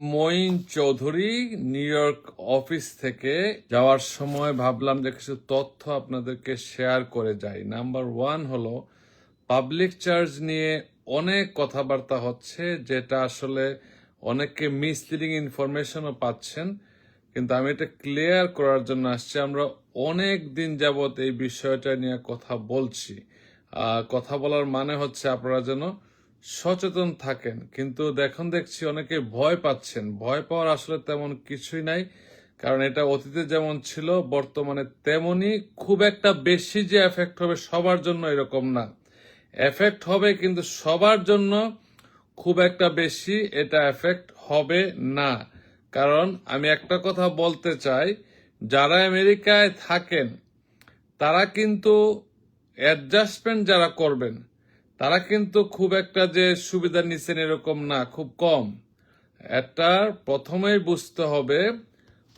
Moin Chowdhury, New York থেকে যাওয়ার সময় ভাবলাম যে কিছু তথ্য আপনাদেরকে শেয়ার করে যাই। নাম্বার 1 হলো পাবলিক চার্জ নিয়ে অনেক কথাবার্তা হচ্ছে, যেটা আসলে অনেকে মিসলিডিং ইনফরমেশনও পাচ্ছেন, কিন্তু আমি এটা ক্লিয়ার করার জন্য আসছি। আমরা অনেক দিন যাবত এই বিষয়টা নিয়ে কথা বলছি। কথা বলার মানে হচ্ছে আপনারা যেন সচেতন থাকেন, কিন্তু দেখছি অনেকে ভয় পাচ্ছেন। ভয় পাওয়ার আসলে তেমন কিছুই নাই, কারণ এটা অতীতে যেমন ছিল বর্তমানে তেমনি। খুব একটা বেশি যে এফেক্ট হবে সবার জন্য এরকম না। এফেক্ট হবে, কিন্তু সবার জন্য খুব একটা বেশি এটা এফেক্ট হবে না। কারণ আমি একটা কথা বলতে চাই, যারা আমেরিকায় থাকেন তারা কিন্তু অ্যাডজাস্টমেন্ট যারা করবেন তারা কিন্তু খুব একটা যে সুবিধা নিচ্ছেন এরকম না, খুব কম। এটা প্রথমেই বুঝতে হবে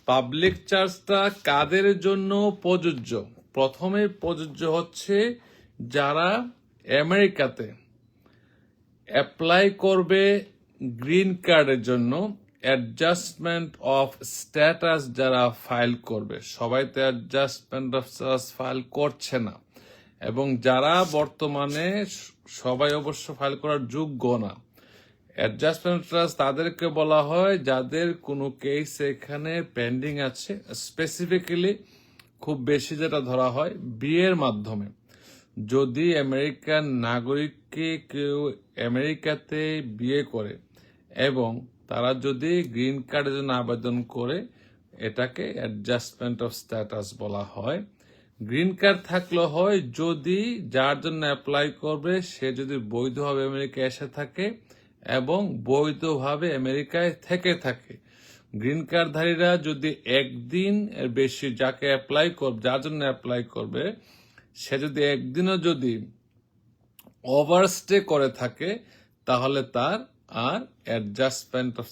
পাবলিক চার্জটা কাদের জন্য প্রযোজ্য। প্রথমে প্রযোজ্য হচ্ছে যারা আমেরিকাতে অ্যাপ্লাই করবে গ্রিন কার্ডের জন্য, অ্যাডজাস্টমেন্ট অফ স্ট্যাটাস যারা ফাইল করবে। সবাই তো অ্যাডজাস্টমেন্ট অফ স্ট্যাটাস ফাইল করছে না, এবং যারা বর্তমানে সবাই অবশ্য ফাইল করার যোগ্য না। অ্যাডজাস্টমেন্ট স্ট্যাটাস তাদেরকে বলা হয় যাদের কোনো কেস এখানে পেন্ডিং আছে। স্পেসিফিক্যালি খুব বেশি যেটা ধরা হয় বিয়ের মাধ্যমে, যদি আমেরিকান নাগরিককে কেউ আমেরিকাতে বিয়ে করে এবং তারা যদি গ্রিন কার্ডের জন্য আবেদন করে, এটাকে অ্যাডজাস্টমেন্ট অফ স্ট্যাটাস বলা হয়। গ্রিন কার্ড থাকলে হয় যদি যার জন্য অ্যাপ্লাই করবে সে যদি বৈধভাবে আমেরিকায় এসে থাকে এবং বৈধভাবে আমেরিকায় থেকে থাকে। গ্রিন কার্ডধারীরা যদি একদিন এর বেশি যাকে অ্যাপ্লাই করবে, যার জন্য অ্যাপ্লাই করবে, সে যদি একদিনও যদি ওভারস্টে করে থাকে, তাহলে তার আর অ্যাডজাস্টমেন্ট অফ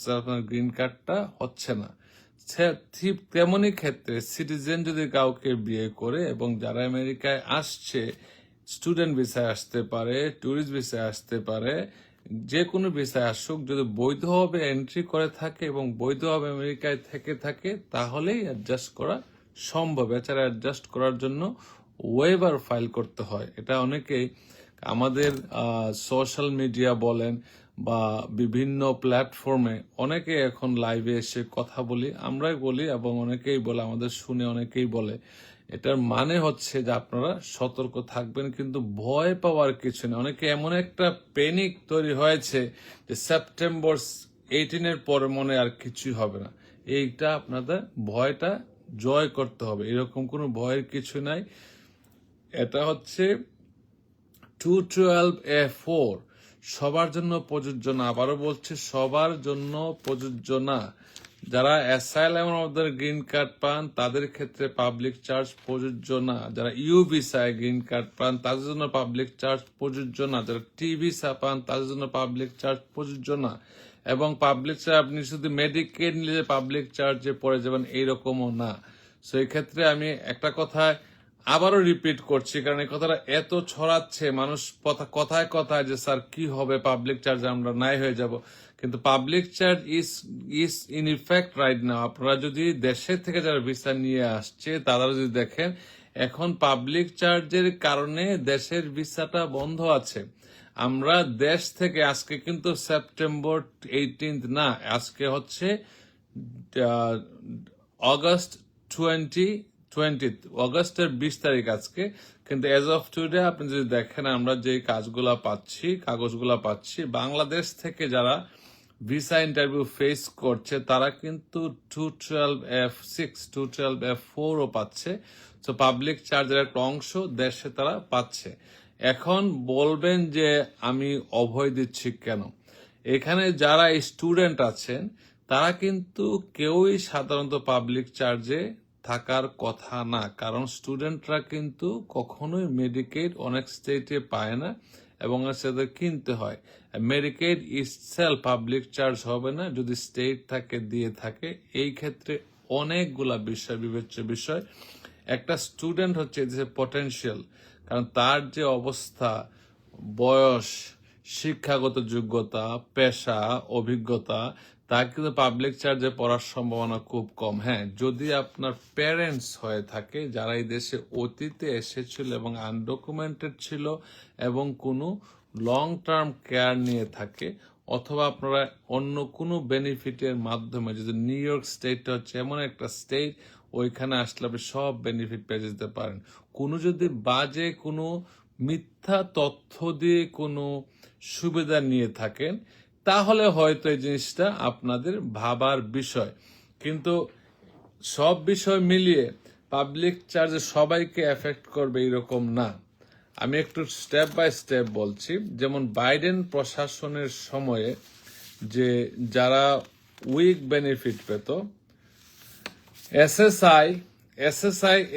গ্রিন কার্ডটা হচ্ছে না। ঠিক তেমনই ক্ষেত্রে সিটিজেন যদি কাউকে বিয়ে করে এবং যারা আমেরিকায় আসছে, স্টুডেন্ট ভিসায় আসতে পারে, ট্যুরিস্ট ভিসায় আসতে পারে, যে কোনো ভিসায় আসুক, যদি বৈধভাবে এন্ট্রি করে থাকে এবং বৈধভাবে আমেরিকায় থেকে থাকে, তাহলেই অ্যাডজাস্ট করা সম্ভব। এছাড়া অ্যাডজাস্ট করার জন্য ওয়েবার ফাইল করতে হয়। এটা অনেকেই আমাদের সোশ্যাল মিডিয়া বলেন বা বিভিন্ন প্ল্যাটফর্মে অনেকে এখন লাইভে এসে কথা বলি, আমরাই বলি এবং অনেকেই বলে, আমাদের শুনে অনেকেই বলে। এটার মানে হচ্ছে যে আপনারা সতর্ক থাকবেন, কিন্তু ভয় পাওয়ার কিছু নেই। অনেকে এমন একটা প্যানিক তৈরি হয়েছে যে সেপ্টেম্বর 18 পরে মনে আর কিছুই হবে না। এইটা আপনাদের ভয়টা জয় করতে হবে। এরকম কোনো ভয়ের কিছু নাই। এটা হচ্ছে 212A4 সবার জন্য প্রযোজ্য না। আবারও বলছে, সবার জন্য প্রযোজ্য না। যারা অ্যাসাইলাম আমাদের গ্রিন কার্ড পান তাদের ক্ষেত্রে পাবলিক চার্জ প্রযোজ্য না। যারা ইউ ভিসায় গ্রিন কার্ড পান তাদের জন্য পাবলিক চার্জ প্রযোজ্য না। যারা টি ভিসা পান তাদের জন্য পাবলিক চার্জ প্রযোজ্য না। এবং পাবলিক চার্জ আপনি শুধু মেডিকেড নিলে পাবলিক চার্জে পড়ে যাবেন এইরকমও না। সো এই ক্ষেত্রে আমি একটা কথা আবারও রিপিট করছি, কারণ এই কথাটা এত ছড়াচ্ছে মানুষ কথায় কথায় যে স্যার কি হবে পাবলিক চার্জ, আমরা নাই হয়ে যাব। কিন্তু public charge is in effect right now. আপনারা যদি দেশের থেকে যারা ভিসা নিয়ে আসছে তারা যদি দেখেন, এখন পাবলিক চার্জের কারণে দেশের ভিসাটা বন্ধ আছে। আমরা দেশ থেকে আজকে কিন্তু সেপ্টেম্বর 18 না, আজকে হচ্ছে অগস্ট 20 অগস্টের 20 তারিখ আজকে। কিন্তু এজ অফ টুডে আপনি যদি দেখেন, আমরা যে কাগজগুলা পাচ্ছি বাংলাদেশ থেকে যারা ভিসা ইন্টারভিউ ফেস করছে তারা কিন্তু 212F6 212F4ও পাচ্ছে। তো পাবলিক চার্জের একটা অংশ দেশে তারা পাচ্ছে। এখন বলবেন যে আমি অভয় দিচ্ছি কেন? এখানে যারা স্টুডেন্ট আছেন তারা কিন্তু কেউই সাধারণত পাবলিক চার্জে থাকার কথা না, কারণ স্টুডেন্টরা কিন্তু কখনোই মেডিকেড অনেক স্টেটে পায় না এবং সেটা কিনতে হয়। মেডিকেড ইটসেলফ পাবলিক চার্জ হবে না যদি স্টেট থাকে দিয়ে থাকে। এই ক্ষেত্রে অনেকগুলা বিষয় বিবেচ্য বিষয়। একটা স্টুডেন্ট হচ্ছে পটেনশিয়াল, কারণ তার যে অবস্থা, বয়স, শিক্ষাগত যোগ্যতা, পেশা, অভিজ্ঞতা, তা কিন্তু পাবলিক চার্জে পড়ার সম্ভাবনা খুব কম। হ্যাঁ, যদি আপনার প্যারেন্টস হয়ে থাকে যারা এই দেশে অতীতে এসেছিল এবং আনডকুমেন্টেড ছিল এবং কোনো লং টার্ম কেয়ার নিয়ে থাকে, অথবা আপনারা অন্য কোনো বেনিফিটের মাধ্যমে, যদি নিউ ইয়র্ক স্টেটটা হচ্ছে এমন একটা স্টেট, ওইখানে আসলে আপনি সব বেনিফিট পেয়ে যেতে পারেন। কোনো যদি বাজে কোনো মিথ্যা তথ্য দিয়ে কোনো সুবিধা নিয়ে থাকেন, তাহলে হয়তো এই জিনিসটা আপনাদের ভাবার বিষয়। কিন্তু সব বিষয় মিলিয়ে পাবলিক চার্জে সবাইকে এফেক্ট করবে এরকম না। আমি একটু স্টেপ বাই স্টেপ বলছি। যেমন বাইডেন প্রশাসনের সময়ে যে যারা উইক বেনিফিট পেত, এসএসআই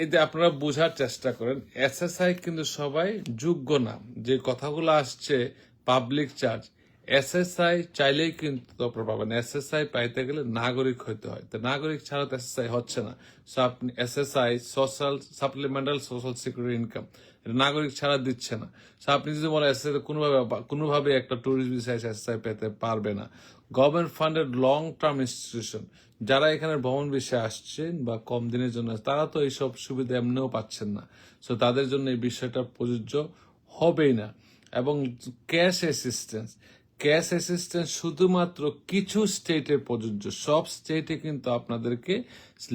এই যে আপনারা বোঝার চেষ্টা করেন, এসএসআই কিন্তু সবাই যোগ্য না। যে কথাগুলো আসছে পাবলিক চার্জ, এসএসআই চাইলেই কিন্তু আপনারা পাবেন। এসএসআই পাইতে গেলে নাগরিক হইতে হয়, তো নাগরিক ছাড়া তো এসএসআই হচ্ছে না। সো আপনি SSI, social supplemental social security income, নাগরিক ছাড়া দিচ্ছে না। সো আপনি যদি বলেন এসএসআই কোনোভাবে একটা ট্যুরিস্ট ভিসা এসএসআই পেতে পারবে না। Government funded long term institution, যারা এখানে ভ্রমণ বিষয়ে আসছেন বা কম দিনের জন্য, তারা তো এইসব সুবিধা এমনিও পাচ্ছেন না। সো তাদের জন্য এই বিষয়টা প্রযোজ্য হবেই না। এবং ক্যাশ অ্যাসিস্ট্যান্স শুধুমাত্র কিছু স্টেটে প্রযোজ্য, সব স্টেটে কিন্তু আপনাদেরকে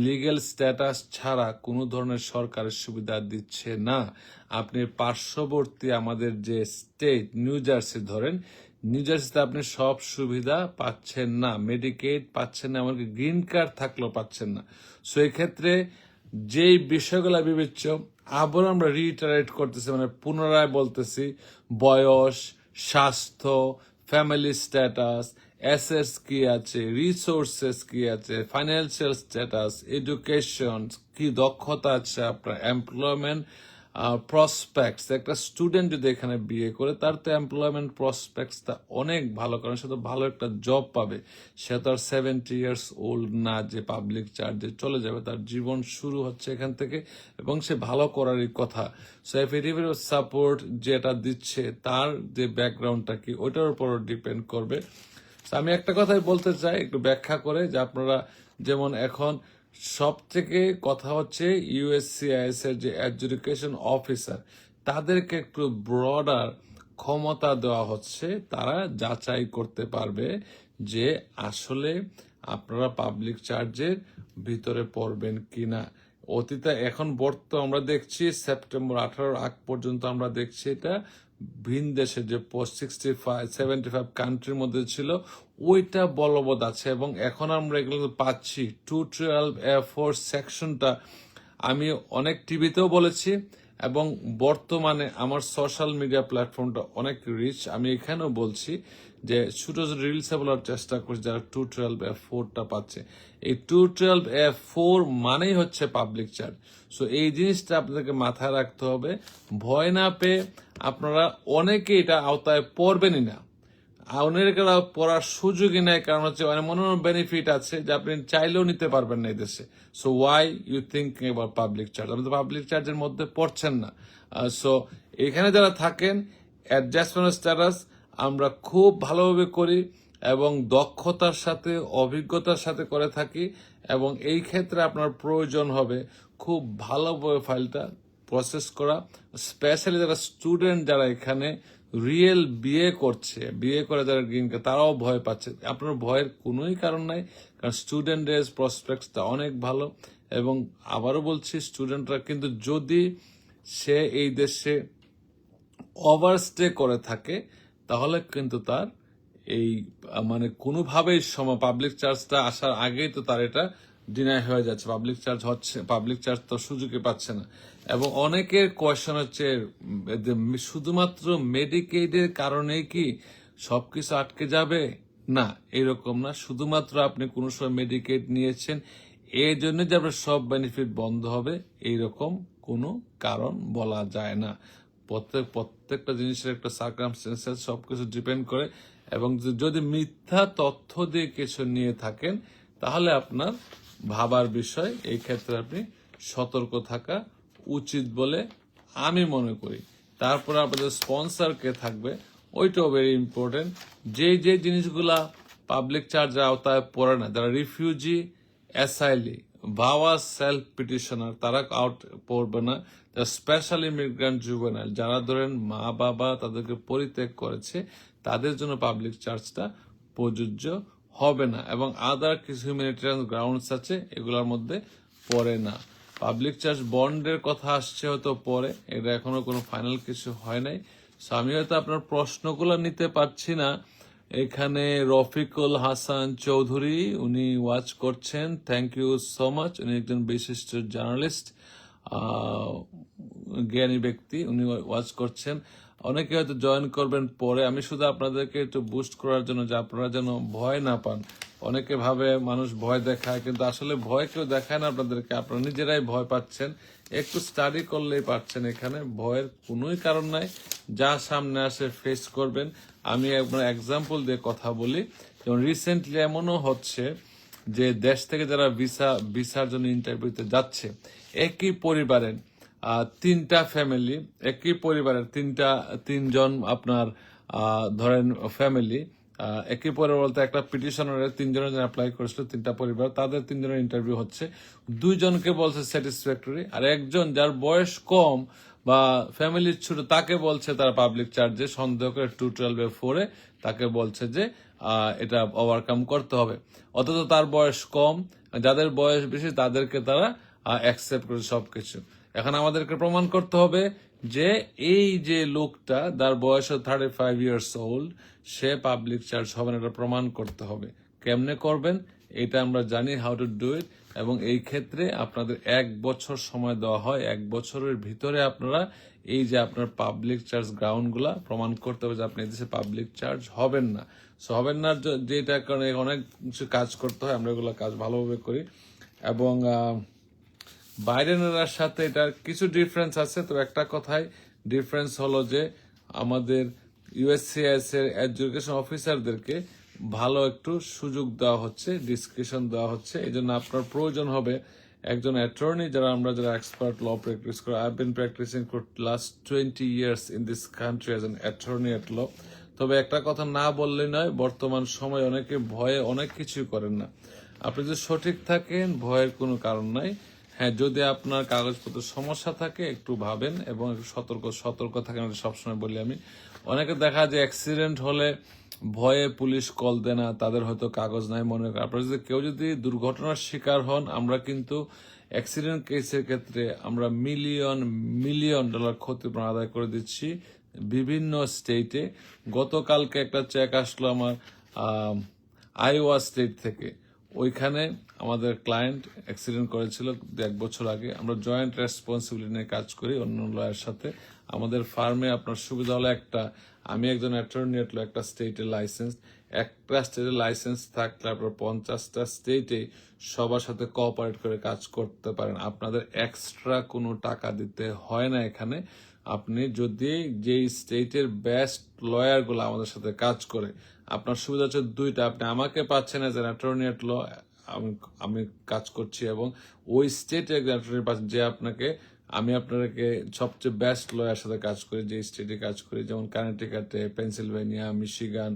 লিগ্যাল স্ট্যাটাস ছাড়া কোনো ধরনের সরকারের সুবিধা দিচ্ছে না। আপনি পার্শ্ববর্তী আমাদের যে স্টেট নিউ জার্সি ধরেন, নিউ জার্সিতে আপনি সব সুবিধা পাচ্ছেন না, মেডিকেড পাচ্ছেন না, এমনকি গ্রিন কার্ড থাকলেও পাচ্ছেন না। সো এই ক্ষেত্রে যেই বিষয়গুলো বিবেচ্য, আবার আমরা রিটারেট করতেছি, মানে পুনরায় বলতেছি, বয়স, স্বাস্থ্য, ফ্যামিলি স্ট্যাটাস, অ্যাসেটস কি আছে, রিসোর্সেস কি আছে, ফাইন্যান্সিয়াল স্ট্যাটাস, এডুকেশন, কি দক্ষতা আছে আপনার, এমপ্লয়মেন্ট প্রসপেক্টস। একটা স্টুডেন্ট যদি এখানে বিয়ে করে, তার তো এমপ্লয়মেন্ট প্রসপেক্টসটা অনেক ভালো, কারণ সে তো ভালো একটা জব পাবে। সে তো আর 70 ইয়ার্স ওল্ড না যে পাবলিক চার্জে চলে যাবে। তার জীবন শুরু হচ্ছে এখান থেকে এবং সে ভালো করারই কথা। সো এফিডেভিট অফ সাপোর্ট যেটা দিচ্ছে, তার যে ব্যাকগ্রাউন্ডটা কি, ওইটার উপর ডিপেন্ড করবে। আমি একটা কথাই বলতে চাই একটু ব্যাখ্যা করে, যে আপনারা যেমন এখন সব থেকে কথা হচ্ছে ইউএসসিআইএস এর যে এডুকেশন অফিসার, তাদেরকে একটু ব্রডার ক্ষমতা দেওয়া হচ্ছে। তারা যাচাই করতে পারবে যে আসলে আপনারা পাবলিক চার্জের ভিতরে পড়বেন কিনা। অতীতে এখন আমরা দেখছি সেপ্টেম্বর 18 আগ পর্যন্ত আমরা দেখছি এটা ভিন দেশে যে 75 কান্ট্রির মধ্যে ছিল, ওইটা বলবৎ আছে। এবং এখন আমরা এগুলো পাচ্ছি 212F4 সেকশনটা। আমি অনেক টিভিতেও বলেছি এবং বর্তমানে আমার সোশ্যাল মিডিয়া প্ল্যাটফর্মটা অনেক রিচ, আমি এখানেও বলছি যে ছোট ছোট রিলসে বলার চেষ্টা করছি যারা 212F4টা পাচ্ছে। এই 212F4 মানেই হচ্ছে পাবলিক চার্জ। সো এই জিনিসটা আপনাদেরকে মাথায় রাখতে হবে। ভয় না পেয়ে আপনারা অনেকে এটা আওতায় পড়বেনই না, অনেকেরা পড়ার সুযোগই নেই, কারণ হচ্ছে এমন বেনিফিট আছে যে আপনি চাইলেও নিতে পারবেন না এই দেশে। So why you thinking about public charge? আপনি তো পাবলিক চার্জের মধ্যে পড়ছেন না। সো এখানে যারা থাকেন, অ্যাডজাস্টমেন্ট স্ট্যাটাস আমরা খুব ভালোভাবে করি এবং দক্ষতার সাথে, অভিজ্ঞতার সাথে করে থাকি। এবং এই ক্ষেত্রে আপনার প্রয়োজন হবে খুব ভালোভাবে ফাইলটা প্রসেস করা। স্পেশালি যারা স্টুডেন্ট, যারা এখানে রিয়েল বিয়ে করে যারা গ্রিন কার্ড, তারাও ভয় পাচ্ছে। আপনার ভয়ের কোনোই কারণ নাই, কারণ স্টুডেন্টের প্রসপেক্টসটা অনেক ভালো। এবং আবারও বলছি, স্টুডেন্টরা কিন্তু যদি সে এই দেশে ওভারস্টে করে থাকে, তাহলে কিন্তু তার এই মানে কোনোভাবেই পাবলিক চার্জটা আসার আগেই তো তার এটা ডিনাই হয়ে যাচ্ছে, পাবলিক চার্জ তো সুযোগই পাচ্ছে না। এবং অনেকের কোয়েশ্চেন হচ্ছে শুধুমাত্র মেডিকেডের কারণেই কি সবকিছু আটকে যাবে? না, এরকম না। শুধুমাত্র আপনি কোনো সময় মেডিকেড নিয়েছেন এই জন্য যে আপনার সব বেনিফিট বন্ধ হবে, এইরকম কোনো কারণ বলা যায় না। প্রত্যেকটা জিনিসের একটা সার্কামস্টেন্সেস সবকিছু ডিপেন্ড করে। এবং যদি মিথ্যা তথ্য দিয়ে কিছু নিয়ে থাকেন, তাহলে আপনার ভাবার বিষয়। এই ক্ষেত্রে আপনি সতর্ক থাকা উচিত বলে আমি মনে করি। তারপরে আপনাদের স্পন্সর কে থাকবে, ওইটাও ভেরি ইম্পর্টেন্ট। যে জিনিসগুলা পাবলিক চার্জের আওতায় পড়ে না। যারা রিফিউজি, অ্যাসাইলি, ভাওয়া সেলফ পিটিশনার তারা আউট পড়বে না। স্পেশাল ইমিগ্রান্ট জুভেনাইল যারা ধরেন মা বাবা তাদেরকে পরিত্যাগ করেছে তাদের জন্য পাবলিক চার্জটা প্রযোজ্য হবে না, এবং আদার কিছু হিউম্যানিটেরিয়ান গ্রাউন্ডস আছে এগুলোর মধ্যে পড়ে না। পাবলিক চার্জ বন্ডের কথা আসছে হয়তো পরে, এটা এখনো কোনো ফাইনাল কিছু হয় নাই। সো আমি হয়তো আপনার প্রশ্নগুলো নিতে পারছি না। এখানে রফিকুল হাসান চৌধুরী উনি ওয়াচ করছেন, থ্যাংক ইউ সো মাচ। উনি একজন বিশিষ্ট জার্নালিস্ট, জ্ঞানী ব্যক্তি, উনি ওয়াচ করছেন। অনেকে হয়তো জয়েন করবেন পরে। আমি শুধু আপনাদেরকে একটু বুস্ট করার জন্য যে আপনারা যেন ভয় না পান। অনেকে ভাবে মানুষ ভয় দেখায়, কিন্তু আসলে ভয় কেউ দেখায় না আপনাদেরকে, আপনারা নিজেরাই ভয় পাচ্ছেন। একটু স্টাডি করলেই পাচ্ছেন, এখানে ভয়ের কোনোই কারণ নাই। যা সামনে আসে ফেস করবেন। আমি একবার এক্সাম্পল দিয়ে কথা বলি, যেমন রিসেন্টলি এমনও হচ্ছে যে দেশ থেকে যারা ভিসার জন্য ইন্টারভিউতে যাচ্ছে, একই পরিবারের তিনটা ফ্যামিলি, একই পরিবারের তিনজন আপনার ধরেন ফ্যামিলি, একই পরিবার বলতে একটা পিটিশনারের তিনজনের জন্য অ্যাপ্লাই করেছিল, তিনটা পরিবার, তাদের তিনজনের ইন্টারভিউ হচ্ছে। দুইজনকে বলছে স্যাটিসফ্যাক্টরি, আর একজন যার বয়স কম বা ফ্যামিলির ছোট তাকে বলছে তারা পাবলিক চার্জে সন্দেহ করে 212-4 তাকে বলছে যে এটা ওভারকাম করতে হবে। অথচ তার বয়স কম, যাদের বয়স বেশি তাদেরকে তারা অ্যাকসেপ্ট করে সবকিছু। এখন আমাদেরকে প্রমাণ করতে হবে যে এই যে লোকটা যার বয়স 35 ইয়ার্স ওল্ড, সে পাবলিক চার্জ হবে না, এটা প্রমাণ করতে হবে। কেমনে করবেন এটা আমরা জানি, হাউ টু ডু ইট। এবং এই ক্ষেত্রে আপনাদের 1 বছর সময় দেওয়া হয়। 1 বছরের ভিতরে আপনারা এই যে আপনার পাবলিক চার্জ গ্রাউন্ডগুলা প্রমাণ করতে হবে যে আপনি এদেশে পাবলিক চার্জ হবেন না। সো হবেন না যেটা কারণে অনেক কিছু কাজ করতে হয়, আমরা এগুলো কাজ ভালোভাবে করি। এবং বাইডেনের সাথে এটার কিছু ডিফারেন্স আছে। তো একটা কথাই ডিফারেন্স হলো যে আমাদের ইউএসসিআইএস এর এডুকেশন অফিসারদেরকে ভালো একটু সুযোগ দেওয়া হচ্ছে, ডিসক্রিপশন দেওয়া হচ্ছে। এই জন্য আপনার প্রয়োজন হবে একজন অ্যাটর্নি, যারা এক্সপার্ট ল প্র্যাকটিস করে। I been practicing for last 20 years in this country as an attorney at law. তবে একটা কথা না বললেই নয়, বর্তমান সময় অনেকে ভয়ে অনেক কিছুই করেন না। আপনি যদি সঠিক থাকেন ভয়ের কোনো কারণ নাই। হ্যাঁ, যদি আপনার কাগজপত্র সমস্যা থাকে একটু ভাবেন এবং একটু সতর্ক থাকেন, সবসময় বলি আমি। অনেকে দেখা যায় অ্যাক্সিডেন্ট হলে ভয়ে পুলিশ কল দেয় না, তাদের হয়তো কাগজ নাই মনে করে। আপনার যদি কেউ যদি দুর্ঘটনার শিকার হন, আমরা কিন্তু অ্যাক্সিডেন্ট কেসের ক্ষেত্রে আমরা মিলিয়ন ডলার ক্ষতিপূরণ আদায় করে দিচ্ছি বিভিন্ন স্টেটে। গতকালকে একটা চেক আসলো আমার আইওয়া স্টেট থেকে। ওইখানে আমাদের ক্লায়েন্ট অ্যাক্সিডেন্ট করেছিল 1 বছর আগে। আমরা জয়েন্ট রেসপন্সিবিলিটি নিয়ে কাজ করি অন্য লয়ের সাথে। আমাদের ফার্মে আপনার সুবিধা হলো একটা, আমি একজন অ্যাটর্নি, একটা স্টেটের লাইসেন্স। একটা স্টেটের লাইসেন্স থাকলে আপনার 50টা স্টেটে সবার সাথে কোঅপারেট করে কাজ করতে পারেন। আপনাদের এক্সট্রা কোনো টাকা দিতে হয় না এখানে। আপনি যদি যেই স্টেটের বেস্ট লয়ারগুলো আমাদের সাথে কাজ করে, আপনার সুবিধা হচ্ছে দুইটা, আপনি আমাকে পাচ্ছেন এজ অ্যান অ্যাটর্নি এট ল, আমি কাজ করছি, এবং ওই স্টেটে একজন অ্যাটর্নি পাচ্ছেন যে আমি আপনাকে সবচেয়ে বেস্ট লয়ার সাথে কাজ করি যে স্টেটে কাজ করি, যেমন কানেটিকাটে, Pennsylvania, Michigan,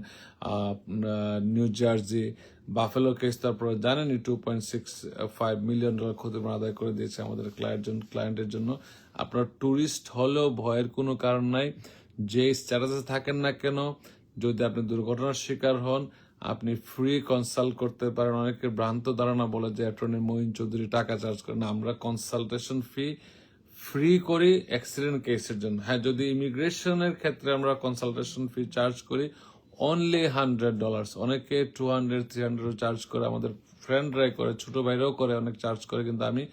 New Jersey, Buffalo case. তারপরে জানেনই $2.65 মিলিয়ন ক্ষতিপূরণ আদায় করে দিয়েছে আমাদের ক্লায়েন্টের জন্য। আপনার ট্যুরিস্ট হলেও ভয়ের কোনো কারণ নাই। যে স্ট্যাটাসে থাকেন না কেন, যদি আপনি দুর্ঘটনার শিকার হন, আপনি ফ্রি কনসাল্ট করতে পারেন। অনেকের ভ্রান্ত ধারণা বলে যে অ্যাটর্নি মঈন চৌধুরী টাকা চার্জ করেন না, আমরা কনসালটেশন ফ্রি করি অ্যাক্সিডেন্ট কেসের জন্য। হ্যাঁ, যদি ইমিগ্রেশনের ক্ষেত্রে আমরা কনসালটেশন ফি চার্জ করি অনলি $100। অনেকে 200-300 চার্জ করে, আমাদের ফ্রেন্ডরাই করে, ছোট ভাইরাও করে, অনেক চার্জ করে। কিন্তু আমি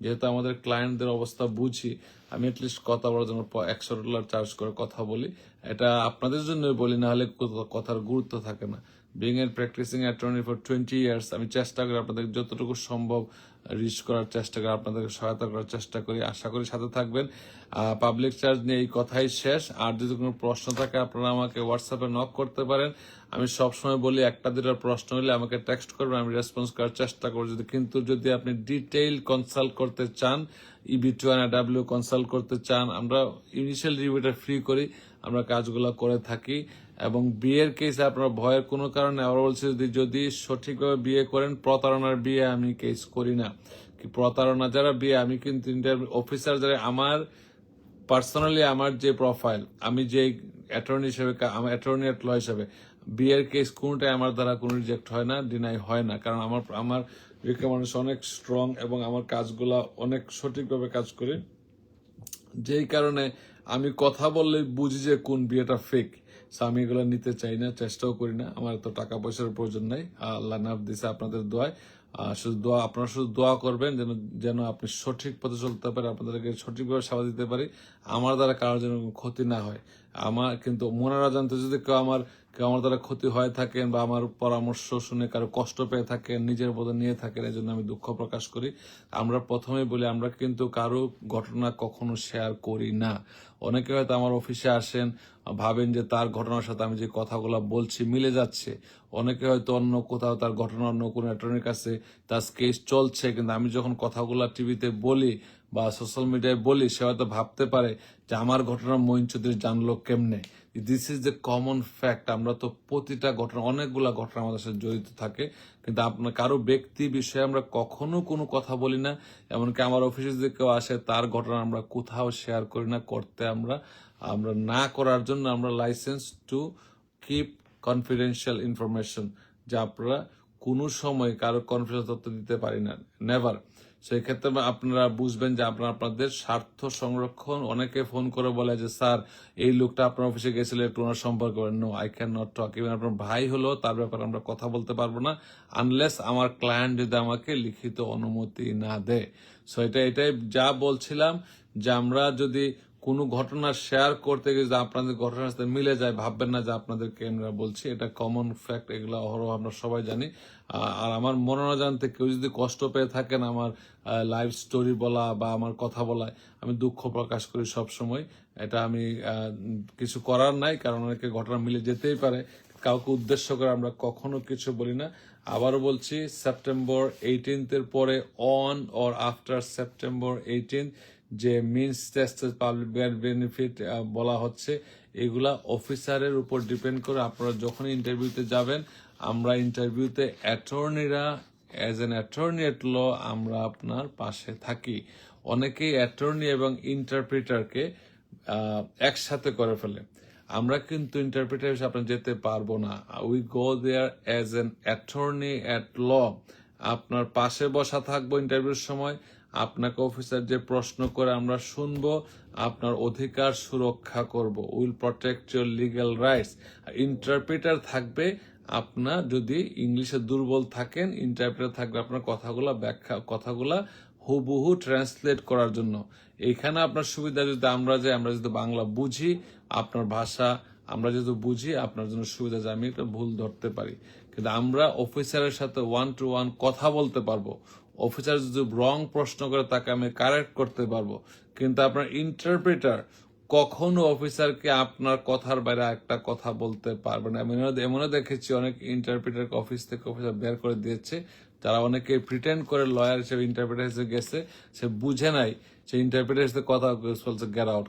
যেহেতু আমাদের ক্লায়েন্টদের অবস্থা বুঝি, আমি অ্যাটলিস্ট কথা বলার জন্য $100 চার্জ করে কথা বলি। এটা আপনাদের জন্যই বলি, না হলে কথার গুরুত্ব থাকে না। Being and practicing attorney for 20 years, আমি চেষ্টা করি আপনাদের যতটুকু সম্ভব রিচ করার চেষ্টা করি, আপনাদেরকে সহায়তা করার চেষ্টা করি। আশা করি সাথে থাকবেন। পাবলিক চার্জ নিয়ে এই কথাই শেষ। আর যদি কোনো প্রশ্ন থাকে আপনারা আমাকে হোয়াটসঅ্যাপে নক করতে পারেন। আমি সবসময় বলি 1-2টা প্রশ্ন হলে আমাকে টেক্সট করবেন, আমি রেসপন্স করার চেষ্টা করব। কিন্তু যদি আপনি ডিটেইল কনসাল্ট করতে চান, EB-2 কনসাল্ট করতে চান, আমরা ইনিশিয়াল রিভিউটা ফ্রি করি। আমরা কাজগুলো করে থাকি। এবং বিয়ের কেসে আপনার ভয়ের কোনো কারণে আবার বলছি, যদি সঠিকভাবে বিয়ে করেন, প্রতারণার বিয়ে আমি কেস করি না। কি প্রতারণা যারা বিয়ে, আমি কিন্তু অফিসার যারা আমার পার্সোনালি আমার যে প্রোফাইল, আমি যে অ্যাটর্নি হিসেবে, আমার অ্যাটর্নি এট ল হিসেবে বিয়ের কেস কোনোটাই আমার দ্বারা কোনো রিজেক্ট হয় না, ডিনাই হয় না। কারণ আমার মানুষ অনেক স্ট্রং এবং আমার কাজগুলা অনেক সঠিকভাবে কাজ করে, যেই কারণে আমি কথা বললে বুঝি যে কোন বিয়েটা ফেক। আমি এগুলো নিতে চাই না, চেষ্টাও করি না। আমার তো টাকা পয়সার প্রয়োজন নাই, আল্লাহ নাফ দিছে আপনাদের দোয়ায়। শুধু দোয়া, আপনারা শুধু দোয়া করবেন যেন যেন আপনি সঠিক পথে চলতে পারে, আপনাদেরকে সঠিকভাবে সেবা দিতে পারি, আমার দ্বারা কারোর যেন ক্ষতি না হয়। আমার কিন্তু মনারা জানতে, যদি কেউ আমার দ্বারা ক্ষতি হয়ে থাকেন বা আমার পরামর্শ শুনে কারো কষ্ট পেয়ে থাকেন, নিজের মতো নিয়ে থাকেন, এই জন্য আমি দুঃখ প্রকাশ করি। আমরা প্রথমেই বলি, আমরা কিন্তু কারো ঘটনা কখনো শেয়ার করি না। অনেকে হয়তো আমার অফিসে আসেন, ভাবেন যে তার ঘটনার সাথে আমি যে কথাগুলো বলছি মিলে যাচ্ছে। অনেকে হয়তো অন্য কোথাও তার ঘটনা অন্য কোনো অ্যাটর্নির কাছে তার কেস চলছে, কিন্তু আমি যখন কথাগুলো টিভিতে বলি বা সোশ্যাল মিডিয়ায় বলি, সে হয়তো ভাবতে পারে যে আমার ঘটনা মঈন চৌধুরী জানলো কেমনে। This is the common fact. আমরা তো প্রতিটা ঘটনা, অনেকগুলা ঘটনা আমাদের সাথে জড়িত থাকে, কিন্তু আপনার কারো ব্যক্তি বিষয়ে আমরা কখনো কোনো কথা বলি না। এমনকি আমার অফিসে যদি কেউ আসে, তার ঘটনা আমরা কোথাও শেয়ার করি না, করতে আমরা না করার জন্য আমরা licence to keep confidential information, যে আপনারা কোনো সময় কারো কনফিডেন্স তথ্য দিতে পারি না, নেভার। সেই ক্ষেত্রে আপনারা বুঝবেন যে আপনাদের স্বার্থ সংরক্ষণ। অনেকে ফোন করে বলে যে স্যার এই লোকটা আপনার অফিসে গেছিল, একটু ওনার সম্পর্ক করেন। No, I can not talk. Even আপনার ভাই হলো, তার ব্যাপারে আমরা কথা বলতে পারবো না আনলেস আমার ক্লায়েন্ট যদি আমাকে লিখিত অনুমতি না দেয়। সো এটাই যা বলছিলাম, যে আমরা যদি কোনো ঘটনা শেয়ার করতে গিয়ে যদি আপনাদের ঘটনার সাথে মিলে যায়, ভাববেন না যে আপনাদেরকে আমরা বলছি। এটা কমন ফ্যাক্ট, এগুলো অহরহ আমরা সবাই জানি। আর আমার মনোনা জানতে কেউ যদি কষ্ট পেয়ে থাকেন আমার লাইফ স্টোরি বলা বা আমার কথা বলায়, আমি দুঃখ প্রকাশ করি সব সময়। এটা আমি কিছু করার নাই, কারণ অনেকে ঘটনা মিলে যেতেই পারে। কাউকে উদ্দেশ্য করে আমরা কখনো কিছু বলি না। আবারও বলছি, সেপ্টেম্বর 18 পরে, অন অর আফটার সেপ্টেম্বর 18, যে মিনস টেস্টেড পাবলিক বেনিফিট বলা হচ্ছে, এগুলা অফিসারের উপর ডিপেন্ড করে। আপনারা যখন ইন্টারভিউতে যাবেন, আমরা ইন্টারভিউতে অ্যাটর্নিরা, অ্যাজ এন অ্যাটর্নি এট ল, আমরা আপনার পাশে থাকি। অনেকেই অ্যাটর্নি এবং ইন্টারপ্রিটারকে একসাথে করে ফেলে। আমরা কিন্তু ইন্টারপ্রিটার হিসেবে আপনার যেতে পারবো না। We go there as an attorney at law. আপনার পাশে বসা থাকবো ইন্টারভিউর সময়, আপনাকে অফিসার যে প্রশ্ন করে আমরা শুনবো, আপনার অধিকার সুরক্ষা করব। Will protect your legal rights. Interpreter থাকবে, আপনার যদি ইংলিশে দুর্বল থাকেন, ইন্টারপ্রেটার থাকবে আপনার কথাগুলা হুবহু ট্রান্সলেট করার জন্য। এইখানে আপনার সুবিধা, যদি আমরা যদি বাংলা বুঝি, আপনার ভাষা আমরা যদি বুঝি, আপনার জন্য সুবিধা, যে আমি এটা ভুল ধরতে পারি। কিন্তু আমরা অফিসারের সাথে 1-to-1 কথা বলতে পারবো। অফিসার যদি রং প্রশ্ন করে, তাকে আমি কারেক্ট করতে পারবো। কিন্তু আপনার ইন্টারপ্রেটার কখনো অফিসারকে আপনার কথার বাইরে একটা কথা বলতে পারবে না। এমনও দেখেছি অনেক ইন্টারপ্রিটার অফিস থেকে অফিসার বের করে দিয়েছে, যারা অনেকে প্রিটেন্ড করে লয়ার হিসেবে ইন্টারপ্রিটার হিসেবে গেছে, সে বুঝে নাই সে ইন্টারপ্রিটার হিসেবে কথা বলছে গেট আউট।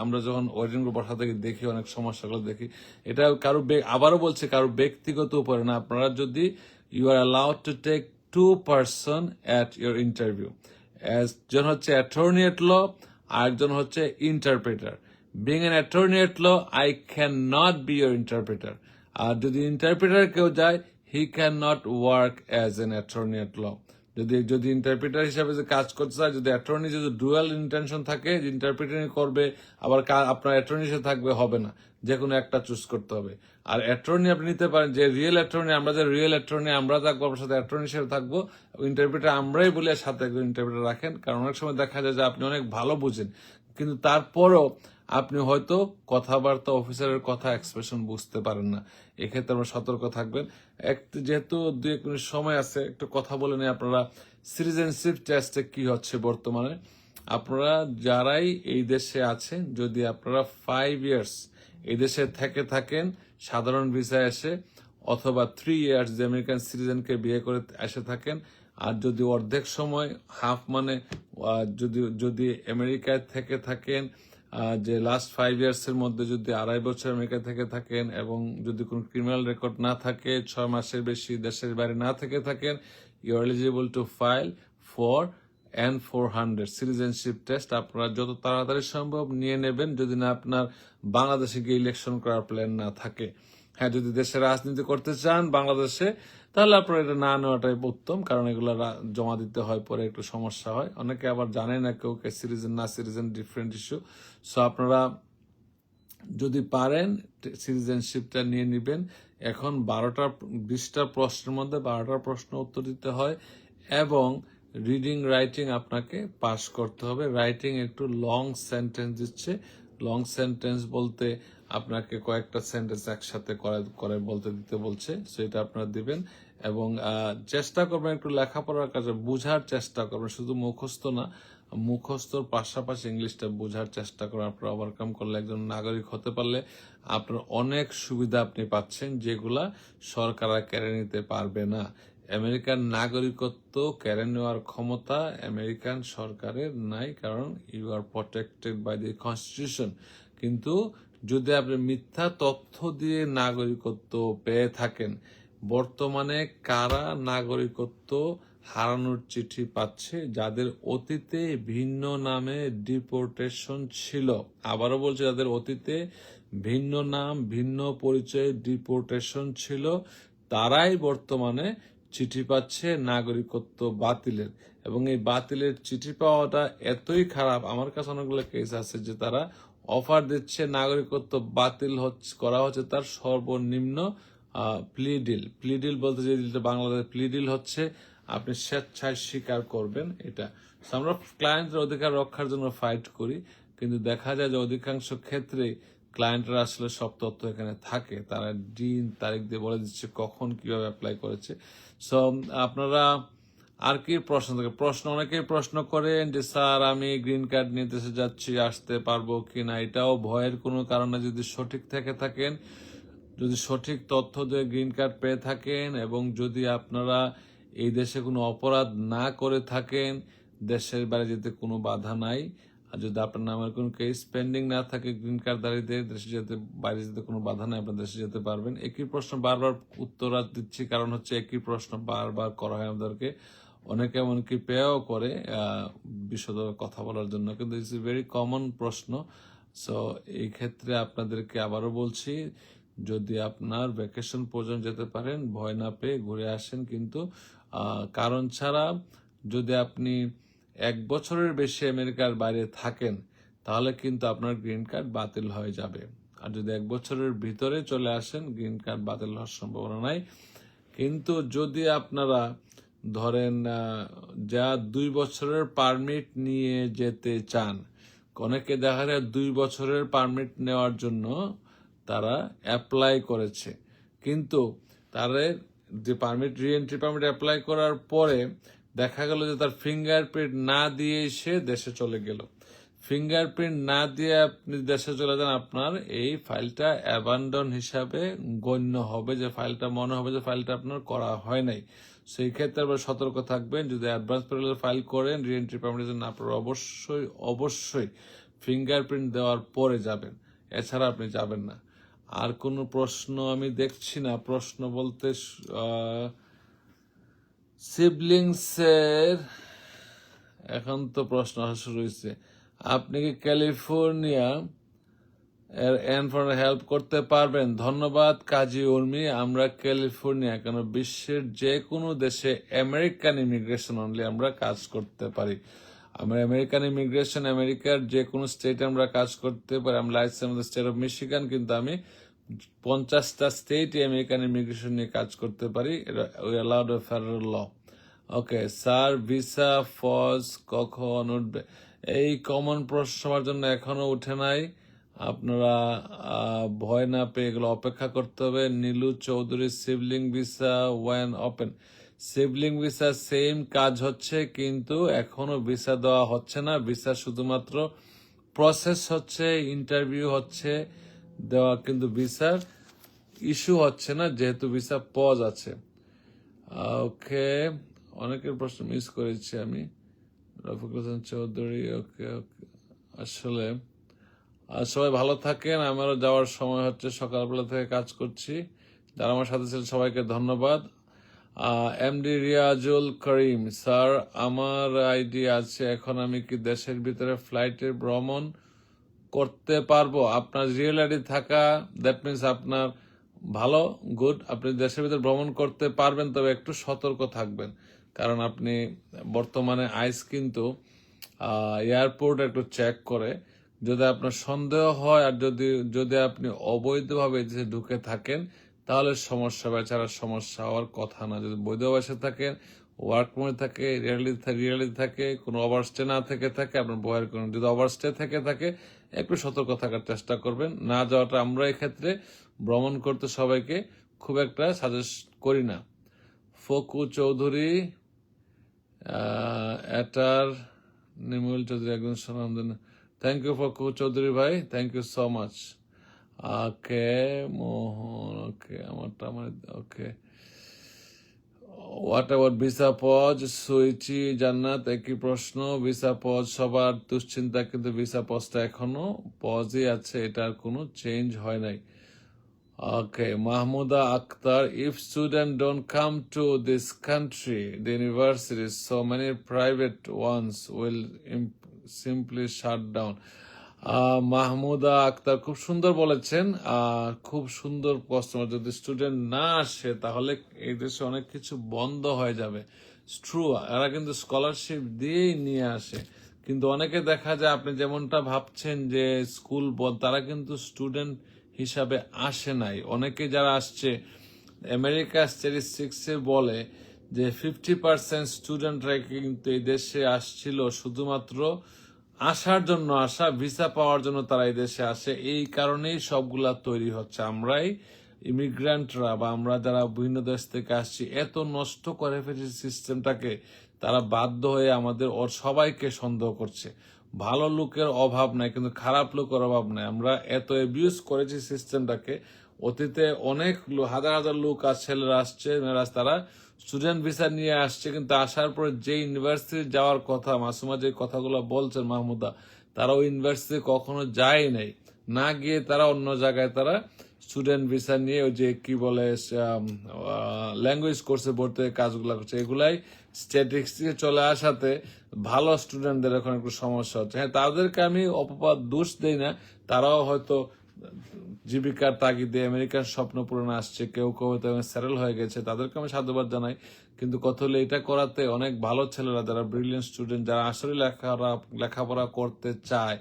আমরা যখন ওয়েটিং রুম বসা থেকে দেখি, অনেক সমস্যাগুলো দেখি। এটা আবারও বলছে, কারো ব্যক্তিগত উপরে না। আপনারা যদি you are allowed to take 2 person at your interview, একজন হচ্ছে অ্যাটর্নি এট ল, আরেকজন হচ্ছে interpreter. Being an attorney at law, I can not be your interpreter. আর যদি ইন্টারপ্রেটার কেউ যায়, he can not work as an attorney at law. যদি interpreter হিসাবে যে কাজ করতে চায়, যদি অ্যাটর্নি যদি ডুয়াল ইন্টেনশন থাকে, যে ইন্টারপ্রেটার করবে আবার আপনার অ্যাটর্নি হিসেবে থাকবে, হবে না। যে কোনো একটা চুজ করতে হবে। আর অ্যাটর্নি আপনি নিতে পারেন, যে রিয়েল অ্যাটর্নি, আমরা থাকবো, আপনার সাথে অ্যাটর্নি হিসেবে থাকবো। ইন্টারপ্রেটার আমরাই বলে সাথে একজন ইন্টারপ্রেটার রাখেন, কারণ অনেক সময় দেখা যায় যে আপনি অনেক ভালো বুঝেন, কিন্তু তারপরও আপনি হয়তো কথাবার্তা, অফিসারের কথা, এক্সপ্রেশন বুঝতে পারেন না। এক্ষেত্রে আমরা সতর্ক থাকবেন। যেহেতু 2-1 মিনিট সময় আছে, একটু কথা বলে নিই। আপনারা সিটিজেনশিপ টেস্টে কি হচ্ছে বর্তমানে। আপনারা যারাই এই দেশে আছেন, যদি আপনারা 5 years এই দেশে থেকে থাকেন সাধারণ ভিসায় এসে, অথবা 3 years যে আমেরিকান সিটিজেনকে বিয়ে করে এসে থাকেন, আর যদি অর্ধেক সময়, হাফ মানে যদি আমেরিকায় থেকে থাকেন যে লাস্ট 5 ইয়ার্সের মধ্যে যদি 2.5 বছর আমেরিকা থেকে থাকেন এবং যদি কোনো ক্রিমিনাল রেকর্ড না থাকে, 6 মাসের বেশি দেশের বাইরে না থেকে থাকেন, you are eligible to file for N400 citizenship test. আপনারা যত তাড়াতাড়ি সম্ভব নিয়ে নেবেন, যদি না আপনার বাংলাদেশে গিয়ে ইলেকশন করার প্ল্যান না থাকে। হ্যাঁ, যদি দেশে রাজনীতি করতে চান বাংলাদেশে, তাহলে আপনার এটা না নেওয়াটাই উত্তম, কারণ এগুলো জমা দিতে হয়, পরে একটু সমস্যা হয়। অনেকে আবার জানে না কেউ সিটিজেন না সিটিজেন ডিফারেন্ট ইস্যু। সো আপনারা যদি পারেন সিটিজেনশিপটা নিয়ে নেবেন। এখন 20টা প্রশ্নের মধ্যে 12টা প্রশ্ন উত্তর দিতে হয় এবং রিডিং রাইটিং আপনাকে পাস করতে হবে। রাইটিং একটু লং সেন্টেন্স দিচ্ছে। লং সেন্টেন্স বলতে আপনাকে কয়েকটা সেন্টেন্স একসাথে করে বলতে দিতে বলছে, সেটা আপনারা দিবেন এবং চেষ্টা করবেন একটু লেখাপড়ার কাজে বুঝার চেষ্টা করবেন, শুধু মুখস্থ না, মুখস্থর পাশাপাশি ইংলিশটা বোঝার চেষ্টা করেন। আপনারা ওভারকাম করলে একজন নাগরিক হতে পারলে আপনার অনেক সুবিধা আপনি পাচ্ছেন, যেগুলা সরকার কেড়ে নিতে পারবে না। আমেরিকান নাগরিকত্ব কেড়ে নেওয়ার ক্ষমতা আমেরিকান সরকারের নাই, কারণ you are protected by the constitution. কিন্তু যদি আপনি মিথ্যা তথ্য দিয়ে নাগরিকত্ব পেয়ে থাকেন, বর্তমানে কারা নাগরিকত্ব হারানোর চিঠি পাচ্ছে? যাদের অতীতে ভিন্ন নামে ডিপোর্টেশন ছিল। আবারও বলছি, যাদের অতীতে ভিন্ন নাম ভিন্ন পরিচয়ে ডিপোর্টেশন ছিল, তারাই বর্তমানে চিঠি পাচ্ছে নাগরিকত্ব বাতিলের। এবং এই বাতিলের চিঠি পাওয়াটা এতই খারাপ, আমার কাছে অনেকগুলো কেস আছে যে তারা অফার দিচ্ছে নাগরিকত্ব বাতিল করা হচ্ছে তার সর্বনিম্ন প্লি ডিল। প্লি ডিল বলতে যে ডিলটা বাংলাদেশ প্লি ডিল হচ্ছে আপনি স্বেচ্ছায় স্বীকার করবেন এটা। আমরা ক্লায়েন্টের অধিকার রক্ষার জন্য ফাইট করি, কিন্তু দেখা যায় যে অধিকাংশ ক্ষেত্রে ক্লায়েন্টরা আসলে সব তথ্য এখানে থাকে, তারা দিন তারিখ দিয়ে বলে দিচ্ছে কখন কিভাবে অ্যাপ্লাই করেছে। সো আপনারা আর কি প্রশ্ন থাকে? অনেকেই প্রশ্ন করেন যে স্যার আমি গ্রিন কার্ড নিয়ে দেশে যাচ্ছি, আসতে পারবো কিনা? এটাও ভয়ের কোনো কারণে, যদি সঠিক থেকে থাকেন, যদি সঠিক তথ্য দিয়ে গ্রিন কার্ড পেয়ে থাকেন এবং যদি আপনারা এই দেশে কোনো অপরাধ না করে থাকেন, দেশের বাইরে যেতে কোনো বাধা নাই। আর যদি আপনার নামের কোনো কেস পেন্ডিং না থাকে, গ্রিন কার্ড দাঁড়িয়ে দেশে যেতে, বাইরে যেতে কোনো বাধা নাই, আপনার দেশে যেতে পারবেন। একই প্রশ্ন বারবার উত্তর দিচ্ছি, কারণ হচ্ছে একই প্রশ্ন বারবার করা হয় আমাদেরকে। অনেকে এমনকি পেয়েও করে বিশদ কথা বলার জন্য, কিন্তু ইটস এ ভেরি কমন প্রশ্ন। সো এই ক্ষেত্রে আপনাদেরকে আবারও বলছি, যদি আপনার ভ্যাকেশন পর্যন্ত যেতে পারেন, ভয় না পেয়ে ঘুরে আসেন, কিন্তু কারণ ছাড়া যদি আপনি 1 বছরের বেশি আমেরিকার বাইরে থাকেন, তাহলে কিন্তু আপনার গ্রিন কার্ড বাতিল হয়ে যাবে। আর যদি 1 বছরের ভিতরে চলে আসেন, গ্রিন কার্ড বাতিল হওয়ার সম্ভাবনা নাই। কিন্তু যদি আপনারা ধরেন যা 2 বছরের পারমিট নিয়ে যেতে চান, অনেকে দেখা যায় 2 বছরের পারমিট নেওয়ার জন্য তারা অ্যাপ্লাই করেছে, কিন্তু তাদের যে পারমিট, রিএন্ট্রি পারমিট অ্যাপ্লাই করার পরে দেখা গেল যে তার ফিঙ্গারপ্রিন্ট না দিয়ে সে দেশে চলে গেল। ফিঙ্গারপ্রিন্ট না দিয়ে আপনি দেশে চলে যান, আপনার এই ফাইলটা অ্যাবান্ডন হিসাবে গণ্য হবে, যে ফাইলটা মনে হবে যে ফাইলটা আপনার করা হয় নাই। সেই ক্ষেত্রে আবার সতর্ক থাকবেন, যদি অ্যাডভান্স প্যারালেল ফাইল করেন রিএন্ট্রি পারমিটের জন্য, আপনারা অবশ্যই ফিঙ্গারপ্রিন্ট দেওয়ার পরে যাবেন, এছাড়া আপনি যাবেন না। আর কোনো প্রশ্ন আমি দেখছি না। প্রশ্ন বলতে সিবলিংসের এখন তো প্রশ্ন আসা শুরু হয়েছে। আপনি কি ক্যালিফোর্নিয়া এর এনফোর্সে হেল্প করতে পারবেন? ধন্যবাদ কাজী উর্মি। আমরা ক্যালিফোর্নিয়া কেন, বিশ্বের যে কোনো দেশে আমেরিকান ইমিগ্রেশন অনলি আমরা কাজ করতে পারি। আমরা আমেরিকান ইমিগ্রেশন, আমেরিকার যে কোনো স্টেটে আমরা কাজ করতে পারি। আমরা লাইসেন্স আমাদের স্টেট অফ মিশিগান, কিন্তু আমি 50টা স্টেটে আমেরিকান ইমিগ্রেশন নিয়ে কাজ করতে পারি। We allowed by federal law. Okay sir, visa pause কখন উঠবে? এই কমন প্রশ্ন সবার জন্য এখনো উঠে নাই। আপনারা ভয় না পেয়ে এগুলো অপেক্ষা করতে হবে। Nilu Chowdhury, sibling visa when open? Sibling visa same কাজ হচ্ছে, কিন্তু এখনো ভিসা দেওয়া হচ্ছে না। ভিসা শুধুমাত্র প্রসেস হচ্ছে, ইন্টারভিউ হচ্ছে দেওয়া, কিন্তু ভিসার ইস্যু হচ্ছে না, যেহেতু ভিসা পজ আছে। ওকে, অনেকের প্রশ্ন মিস করেছি আমি। রফিকুল হাসান চৌধুরী, ওকে ওকে, আসলে আর সবাই ভালো থাকেন। আমারও যাওয়ার সময় হচ্ছে, সকালবেলা থেকে কাজ করছি। যারা আমার সাথে ছিলেন সবাইকে ধন্যবাদ। এমডি রিয়াজুল করিম স্যার, আমার আইডি আছে, এখন আমি কি দেশের ভিতরে ফ্লাইটে ভ্রমণ করতে পারবো? আপনার রিয়েল আইডি থাকা, দ্যাট মিনস আপনার ভালো, গুড, আপনি দেশের ভিতরে ভ্রমণ করতে পারবেন, তবে একটু সতর্ক থাকবেন। কারণ আপনি বর্তমানে আইস কিন্তু এয়ারপোর্ট একটু চেক করে। যদি আপনার সন্দেহ হয় আর যদি যদি আপনি অবৈধভাবে দেশে ঢুকে থাকেন তাহলে সমস্যা, বেচারা সমস্যা হওয়ার কথা না। যদি বৈধভাবে থাকেন, ওয়ার্ক পারমিট থাকে, রিয়ালিটি থাকে, কোনো ওভারস্টে না থেকে থাকে, আপনার বয়ের কোনো, যদি ওভারস্টে থেকে থাকে একটু সতর্ক থাকার চেষ্টা করবেন। না যাওয়াটা আমরা এক্ষেত্রে ভ্রমণ করতে সবাইকে খুব একটা সাজেস্ট করি না। ফকু চৌধুরী, এটার নিমুল চৌধুরী, একজন সালাম দেন। থ্যাংক ইউ ফকু চৌধুরী ভাই, thank you so much. Okay Mohan, okay আমারটা আমার, okay. What about visa pause? Suichi Jannat, একই প্রশ্ন। ভিসা পজ সবার দুশ্চিন্তা, কিন্তু ভিসা পজটা এখনো পজই আছে, এটার কোনো চেঞ্জ হয় নাই। Okay, Mahmouda Akhtar, if students don't come to this country, the universities, so many private ones will simply shut down. Mahmuda Akter খুব সুন্দর বলেছেন, খুব সুন্দর প্রশ্ন। যদি স্টুডেন্ট না আসে তাহলে এই দেশে অনেক কিছু বন্ধ হয়ে যাবে। ট্রু, এরা কিন্তু স্কলারশিপ দিয়েই নিয়ে আসে, কিন্তু অনেকে দেখা যায় আপনি যেমনটা ভাবছেন যে স্কুল বন্ধ, তারা কিন্তু স্টুডেন্ট হিসাবে আসে নাই। অনেকে যারা আসছে, আমেরিকা স্ট্যাটিস্টিক্সে বলে যে 50% স্টুডেন্টরা কিন্তু এই দেশে আসছিল শুধুমাত্র আসার জন্য, আসা ভিসা পাওয়ার জন্য তারা এই দেশে আসে। এই কারণেই সবগুলা তৈরি হচ্ছে। আমরাই ইমিগ্রান্টরা বা আমরা যারা বিভিন্ন দেশ থেকে আসছি এত নষ্ট করে ফেলেছি সিস্টেমটাকে, তারা বাধ্য হয়ে আমাদের সবাইকে সন্দেহ করছে। ভালো লোকের অভাব নাই, কিন্তু খারাপ লোকের অভাব নাই। আমরা এত অ্যাবিউজ করেছি সিস্টেমটাকে। অতীতে অনেক হাজার হাজার লোক আর ছেলেরা আসছে, মেয়েরা, তারা স্টুডেন্ট ভিসা নিয়ে আসছে, কিন্তু আসার পরে যে ইউনিভার্সিটি যাওয়ার কথা, মাসুমা যে কথাগুলো বলছেন মাহমুদা, তারা ওই ইউনিভার্সিটি কখনো যায় নাই। না গিয়ে তারা অন্য জায়গায় তারা স্টুডেন্ট ভিসা নিয়ে ওই যে কি বলে ল্যাঙ্গুয়েজ কোর্সে ভর্তি হয়ে কাজগুলো করছে। এগুলাই স্ট্যাটিস্টিক্সে চলে আসাতে ভালো স্টুডেন্টদের এখন একটু সমস্যা হচ্ছে। হ্যাঁ, তাদেরকে আমি অপবাদ দোষ দেই না, তারাও হয়তো জীবিকার তাগিদে আমেরিকার স্বপ্ন পূরণ আসছে, কেউ কেউ হয়তো সেটেল হয়ে গেছে, তাদেরকে আমি সাধুবাদ জানাই। কিন্তু কথা হলো এটা করাতে অনেক ভালো ছেলেরা, যারা ব্রিলিয়েন্ট স্টুডেন্ট, যারা আসলে লেখাপড়া করতে চায়,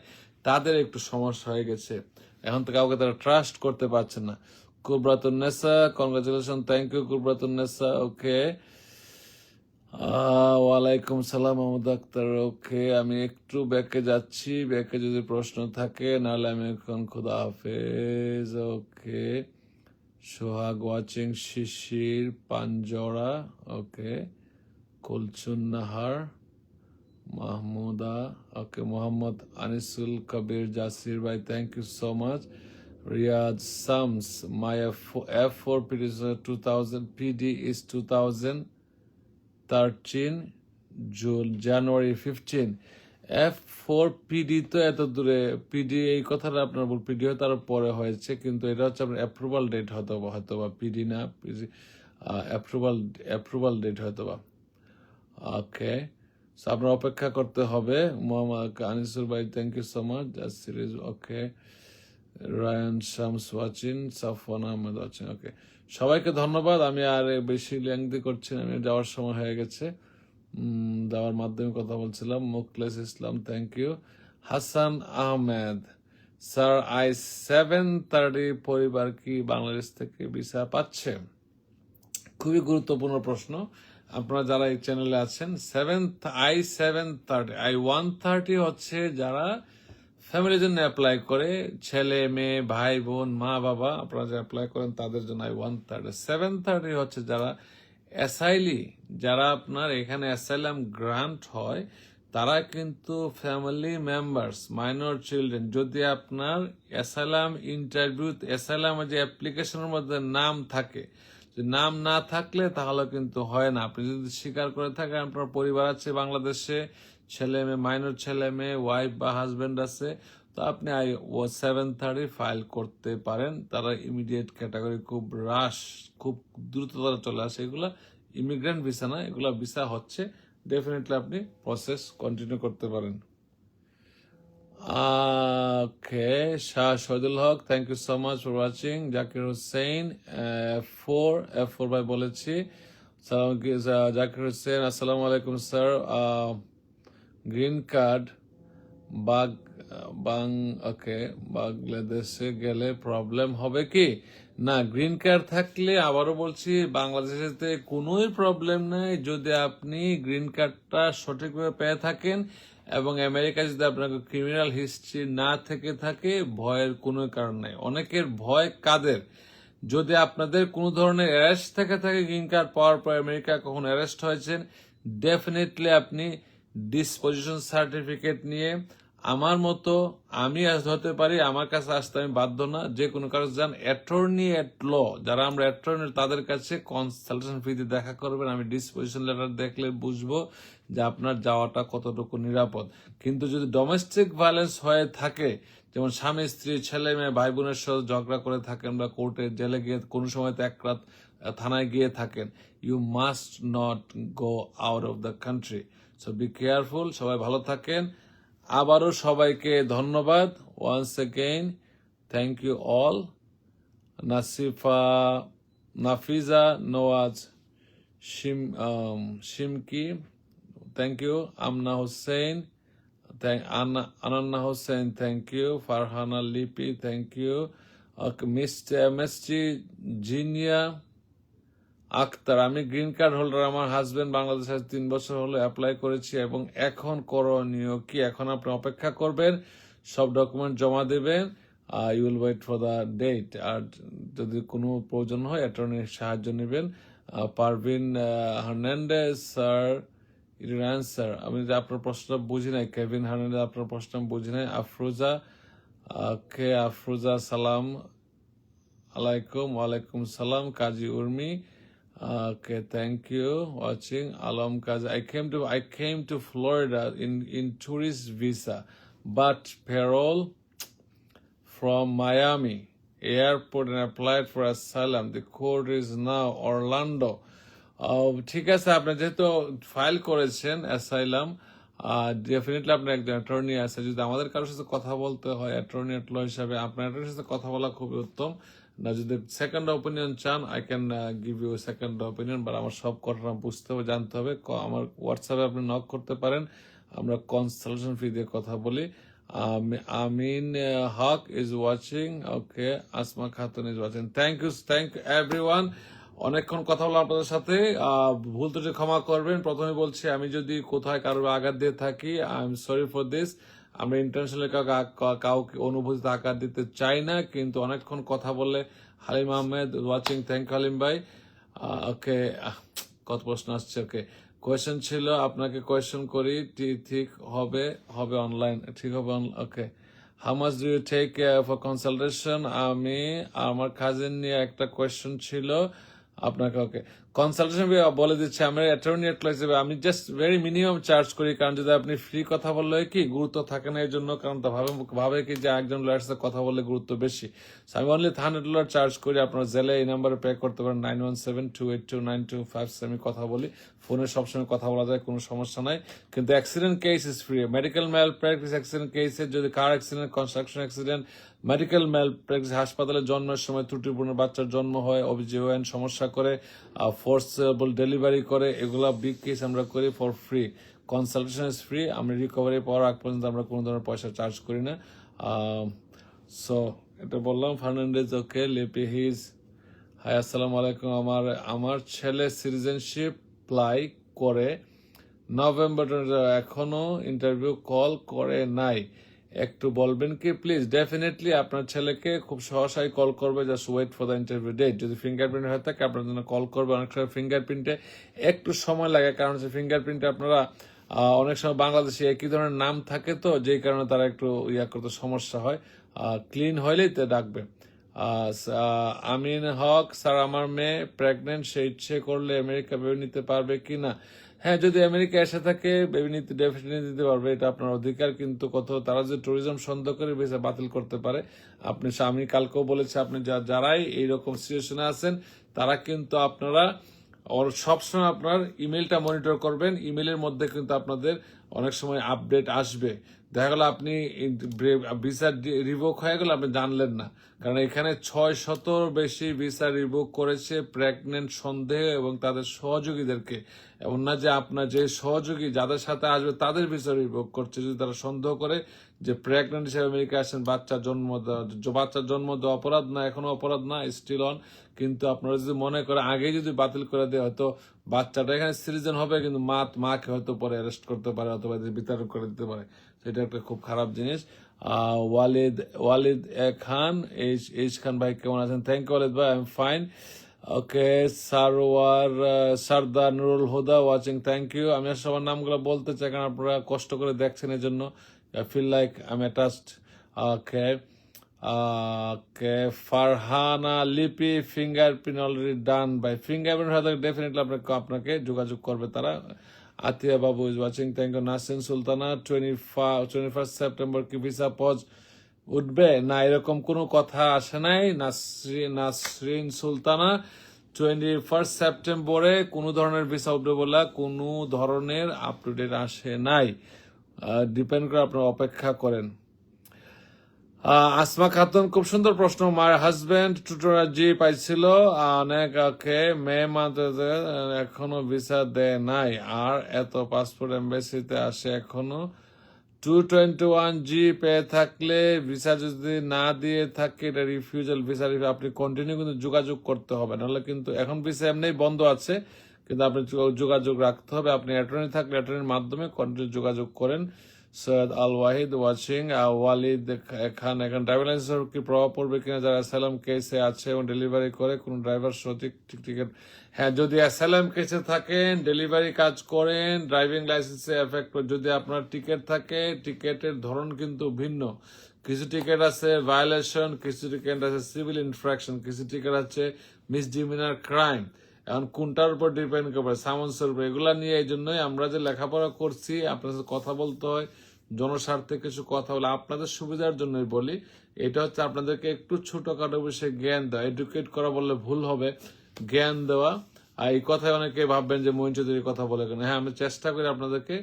তাদের একটু সমস্যা হয়ে গেছে। এখন তো কাউকে তারা ট্রাস্ট করতে পারছে না। কুবরাতুন্নেসা, কনগ্রাচুলেশন, থ্যাংক ইউ কুবরাতুন্নেসা। ওকে, ওয়ালাইকুম সালাম মাহমুদ আক্তার। ওকে, আমি একটু ব্যাকে যাচ্ছি, ব্যাকে যদি প্রশ্ন থাকে, নাহলে আমি এখন খুদা হাফেজ। Okay, Sohag watching, Shishir Panjra, okay, Kulsum Nahar, Mahmuda, okay, Mohammad Anisul Kabir Jasir ভাই, thank you so much. Riaz Shams, my F4 PD is 2000, PD is 2013 January 15. F4 PD তো এত দূরে, পিডি এই কথাটা আপনার বল, পিডি হয়তো আরো পরে হয়েছে, কিন্তু এটা হচ্ছে আপনার অ্যাপ্রুভাল ডেট হয়তো বা পিডি না, অ্যাপ্রুভাল ডেট হয়তো বা। ওকে, আপনার অপেক্ষা করতে হবে। মোহাম্মদ আনিসুর ভাই, থ্যাংক ইউ সো মাচ। সিরিজ, okay, Rayan Shams watching, Safwan Ahmed watching. Okay, সবাইকে ধন্যবাদ। আমি আর বেশি লেংদি করছি না, আমি যাওয়ার সময় হয়ে গেছে। যাওয়ার মাধ্যমে কথা বলছিলাম। Mukhles Islam, thank you. Hasan Ahmed, sir I-730 পরিবার কি বাংলাদেশ থেকে ভিসা পাচ্ছে? খুবই গুরুত্বপূর্ণ প্রশ্ন। আপনারা যারা এই চ্যানেলে আছেন, I-130 হচ্ছে যারা ফ্যামিলির জন্য অ্যাপ্লাই করে, ছেলে মেয়ে ভাই বোন মা বাবা, আপনারা যারা অ্যাপ্লাই করেন তাদের জন্য I-130। 730 হচ্ছে যারা অ্যাসাইলি, যারা আপনার এখানে অ্যাসাইলাম গ্রান্ট হয়, তারা কিন্তু ফ্যামিলি মেম্বার্স, মাইনর চিলড্রেন, যদি আপনার অ্যাসাইলাম ইন্টারভিউ, অ্যাসাইলামের যে অ্যাপ্লিকেশনের মধ্যে নাম থাকে, নাম না থাকলে তাহলে কিন্তু হয় না। আপনি যদি স্বীকার করে থাকেন আপনার পরিবার আছে বাংলাদেশে, ছেলে মেয়ে, মাইনর ছেলে মেয়ে, ওয়াইফ বা হাজবেন্ড আছে, তো আপনি 730 ফাইল করতে পারেন। তারা ইমিডিয়েট ক্যাটাগরি খুব খুব দ্রুত তারা চলে আসে। এগুলা ইমিগ্রেন্ট ভিসা না, এগুলা ভিসা হচ্ছে। ডেফিনেটলি আপনি প্রসেস কন্টিনিউ করতে পারেন। Okay, Shah Shahidul Haque, thank you so much for watching. Zakir Hossain F4 ভাই বলেছি। জাকির হোসেন, আসসালামু আলাইকুম স্যার। গ্রিন কার্ড ওকে, বাংলাদেশে গেলে প্রবলেম হবে কি? না, গ্রিন কার্ড থাকলে আবারও বলছি বাংলাদেশে কোনোই প্রবলেম নাই যদি আপনি গ্রিন কার্ডটা সঠিকভাবে পেয়ে থাকেন এবং আমেরিকায় যদি আপনার ক্রিমিনাল হিস্ট্রি না থেকে থাকে, ভয়ের কোনো কারণ নাই। অনেকের ভয় কাদের? যদি আপনাদের কোনো ধরনের অ্যারেস্ট থেকে থাকে, গ্রিন কার্ড পাওয়ার পর আমেরিকা কখন অ্যারেস্ট হয়েছেন, ডেফিনেটলি আপনি ডিসপোজিশন সার্টিফিকেট নিয়ে আমার মতো আমি হতে পারি, আমার কাছে আসতে আমি বাধ্য না। যে কোনো কারো যান অ্যাটর্নি এট ল, যারা আমরা অ্যাটর্নি তাদের কাছে কনসালটেশন ফি দিয়ে দেখা করবেন। আমি ডিসপোজিশন লেটার দেখলে বুঝবো যে আপনার যাওয়াটা কতটুকু নিরাপদ। কিন্তু যদি ডোমেস্টিক ভায়োলেন্স হয়ে থাকে, যেমন স্বামী স্ত্রী ছেলে মেয়ে ভাই বোনের সাথে ঝগড়া করে থাকেন বা কোর্টে জেলে গিয়ে কোনো সময় তো এক রাত থানায় গিয়ে থাকেন, you must not go out of the country. So be careful. সবাই ভালো থাকেন। আবারও সবাইকে ধন্যবাদ। Once again thank you all. Nafiza Nawaz Shimki, thank you. Amna Hossain, Ananna Hossain, thank you. Farhana Lipi, thank you. Mishti Zinia Akter, আমি গ্রিন কার্ড হোল্ডার। আমার হাজবেন্ড বাংলাদেশে 3 বছর হলো অ্যাপ্লাই করেছি এবং এখন করণীয় কি? এখন আপনি অপেক্ষা করবেন, সব ডকুমেন্ট জমা দেবেন, you will wait for the date. আর যদি কোনো প্রয়োজন হয় অ্যাটর্নির সাহায্য নেবেন। Parvin Hernandez, sir your answer, আমি যে আপনার প্রশ্নটা বুঝি নাই। কেভিন হার্নান্ডেজ, আপনার প্রশ্ন আমি বুঝি নাই। আফরোজা সালাম আলাইকুম। ওয়ালাইকুম সালাম। কাজী Urmi, okay, thank you watching. Alam Kazi, I came to Florida in tourist visa, but parole from Miami airport and applied for asylum. The court is now Orlando. ঠিক আছে, আপনি যেহেতু ফাইল করেছেন অ্যাসাইলাম, ডেফিনেটলি আপনার একজন অ্যাটর্নি আছে। যদি আমাদের কারোর সাথে কথা বলতে হয় অ্যাটর্নি এট ল হিসাবে, আপনার অ্যাটর্নির সাথে কথা বলা খুবই উত্তম। না, যদি সেকেন্ড অপিনিয়ন চান, I can give you second opinion, but আমার সব ঘটনা বুঝতে হবে, জানতে হবে। আমার হোয়াটসঅ্যাপে আপনি নক করতে পারেন, আমরা কনসালটেশন ফি দিয়ে কথা বলি। Amin Haque is watching, okay. Asma Khatun is watching. Thank you everyone. অনেকক্ষণ কথা বললাম আপনাদের সাথে। ভুল ত্রুটি ক্ষমা করবেন। প্রথমে বলছি, আমি যদি কোথায় কারোর আঘাত দিয়ে থাকি, I am sorry for this. আমরা ইন্টারন্যাশনালি কাউকে অনুভূতিতে আঘাত দিতে চাই না, কিন্তু অনেকক্ষণ কথা বললে। Halim Ahmed watching, thank you Halim ভাই। ওকে, কত প্রশ্ন আসছে। ওকে, কোয়েশ্চেন ছিল, আপনাকে কোয়েশ্চেন করি, ঠিক হবে অনলাইন, ঠিক হবে। Okay, how much do you take for consultation? আমি আমার কাজিন নিয়ে একটা কোয়েশ্চেন ছিল আপনাকে। ওকে, কনসালটেশন বলে দিচ্ছি, আমি অ্যাটর্নি এট ল হিসেবে আমি জাস্ট ভেরি মিনিমাম চার্জ করি। কারণ যদি আপনি ফ্রি কথা বললে কি গুরুত্ব থাকে না, এই জন্য। কারণ তা ভাবে কি যে একজন লয়ারের সাথে কথা বললে গুরুত্ব বেশি। আমি অনলি $100 চার্জ করি। আপনার জেলে এই নাম্বারে পে করতে পারেন, 9172829257। আমি কথা বলি, ফোনে সবসময় কথা বলা যায়, কোনো সমস্যা নাই। কিন্তু accident case is free. Medical malpractice accident কেসে, যদি car accident, construction accident, medical malpractice, হাসপাতালে জন্মের সময় ত্রুটিপূর্ণ বাচ্চার জন্ম হয়, OBGYN সমস্যা করে, ফোর্সেবল ডেলিভারি করে, এগুলা বিগ কেস আমরা করি for free. Consultation is free. আমি রিকভারি পাওয়ার আগ পর্যন্ত আমরা কোনো ধরনের পয়সা চার্জ করি না। সো এটা বললাম। ফার্নান্ডেজ, ওকে। লিপি হিজ, হাই, আসসালামু আলাইকুম। আমার ছেলে সিটিজেনশিপ অ্যাপ্লাই করে নভেম্বর, এখনো ইন্টারভিউ কল করে নাই, একটু বলবেন কি প্লিজ? ডেফিনেটলি আপনার ছেলেকে খুব সহসাই কল করবে, just wait for the interview date. যদি ফিঙ্গারপ্রিন্ট হয়ে থাকে আপনার জন্য কল করবে। অনেক সময় ফিঙ্গারপ্রিন্টে একটু সময় লাগে, কারণ হচ্ছে ফিঙ্গারপ্রিন্টে আপনারা অনেক সময় বাংলাদেশে একই ধরনের নাম থাকে, তো যেই কারণে তারা একটু করতে সমস্যা হয়। ক্লিন হইলেই তো ডাকবে। আমিন হক, স্যার আমার মেয়ে প্রেগনেন্ট, সে ইচ্ছে করলে আমেরিকা বের নিতে পারবে কিনা? হ্যাঁ, যদি আমেরিকা এসে থাকে ডেফিনেটলি দিতে পারবে, এটা আপনার অধিকার। কিন্তু কোথাও তারা যে ট্যুরিজম সন্দেহ করে ভিসা বাতিল করতে পারে। আমি কালকেও বলেছি, আপনি যারাই এইরকম সিচুয়েশনে আছেন তারা কিন্তু আপনারা সবসময় আপনার ইমেলটা মনিটর করবেন। ইমেলের মধ্যে কিন্তু আপনাদের অনেক সময় আপডেট আসবে। দেখা গেল আপনি ভিসা রিভোক হয়ে গেল, আপনি জানলেন না, কারণ এখানে 600 বেশি ভিসা রিভোক করেছে প্রেগনেন্ট সন্দেহ এবং তাদের সহযোগীদেরকে। এমন না যে আপনার যে সহযোগী যাদের সাথে আসবে তাদের ভিসা রিভোক করছে, যদি তারা সন্দেহ করে যে প্রেগনেন্ট হিসেবে আমেরিকা আসেন, বাচ্চার জন্ম দেওয়া অপরাধ না, এখনো অপরাধ না, স্টিল অন। কিন্তু আপনারা যদি মনে করে আগে যদি বাতিল করে দেয়, হয়তো বাচ্চাটা এখানে সিটিজেন হবে, কিন্তু মাকে হয়তো পরে অ্যারেস্ট করতে পারে অথবা বিতরণ করে দিতে পারে। সেটা একটা খুব খারাপ জিনিস। ওয়ালিদ খান, এইচ খান ভাই কেমন আছেন? থ্যাংক ইউ ওয়ালিদ ভাই, I am fine. Okay, Sardar Nurul Huda watching, thank you. আমি সবার নামগুলো বলতে চাই কারণ আপনারা কষ্ট করে দেখছেন, এই জন্য I feel like I am attached. Okay, Farhana Lipi, fingerprint already done. By fingerprint হয়তো ডেফিনেটলি আপনাকে যোগাযোগ করবে তারা। Atiya Babu is watching, thank you. Nasrin Sultana, 21 September কি ভিসা পজ উঠবে? না, এরকম কোনো কথা আসে নাই। নাসরিন সুলতানা, 21 সেপ্টেম্বরে কোনো ধরনের ভিসা উঠবে বলে কোনো ধরনের আপডেট আসে নাই। ডিপেন্ড করে আপনারা অপেক্ষা করেন। আসমা খাতুন, খুব সুন্দর প্রশ্ন। মাই হাজবেন্ড টিউটোরিয়াল জি পাইছিল অনেক, ওকে, মে মান্থে এখনো ভিসা দেয় নাই, আর এত পাসপোর্ট এম্বাসিতে আসে এখনো। 221G পেয়ে থাকলে ভিসা যদি না দিয়ে থাকে এটা রিফিউজাল ভিসা। আপনি কন্টিনিউ কিন্তু যোগাযোগ করতে হবে, নাহলে কিন্তু এখন ভিসা এমনি বন্ধ আছে, কিন্তু আপনি যোগাযোগ রাখতে হবে। আপনি অ্যাটর্নি থাকলে অ্যাটর্নির মাধ্যমে কন্টিনিউ যোগাযোগ করেন। সৈয়দ আল ওয়াহিদ ওয়াচিং। ওয়ালিদ খান, এখন ড্রাইভিং লাইসেন্সের কি প্রভাব পড়বে কিনা যারা অ্যাসাইলাম কেসে আছে এবং ডেলিভারি করে কোন ড্রাইভার সঠিক টিকিট? হ্যাঁ, যদি অ্যাসাইলাম কেসে থাকেন, ডেলিভারি কাজ করেন, ড্রাইভিং লাইসেন্সে এফেক্ট করে। যদি আপনার টিকিট থাকে, টিকিটের ধরন কিন্তু ভিন্ন। কিছু টিকিট আছে ভায়োলেশন, কিছু টিকিট আছে সিভিল ইনফ্রাকশন, কিছু টিকিট আছে মিসডিমিনার ক্রাইম। এখন কোনটার উপর ডিপেন্ড করবে, সামন্সের উপর। এগুলা নিয়ে এই জন্যই আমরা যে লেখাপড়া করছি, আপনার সাথে কথা বলতে হয়, জনস্বার্থে কিছু কথা বলে আপনাদের সুবিধার জন্যই বলি। এটা হচ্ছে আপনাদেরকে একটু ছোটখাটো বিষয়ে জ্ঞান দেওয়া, এডুকেট করা বললে ভুল হবে, জ্ঞান দেওয়া। আর এই কথায় অনেকে ভাববেন যে মহিন চৌধুরীর কথা বলে কেন। হ্যাঁ, আমি চেষ্টা করি আপনাদেরকে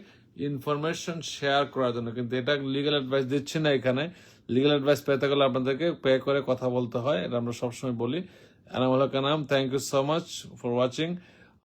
ইনফরমেশন শেয়ার করার জন্য, কিন্তু এটা লিগাল অ্যাডভাইস দিচ্ছি না এখানে। লিগাল অ্যাডভাইস পেতে গেলে আপনাদেরকে পে করে কথা বলতে হয়, এটা আমরা সবসময় বলি। এনামুল হক নাম, thank you so much for watching.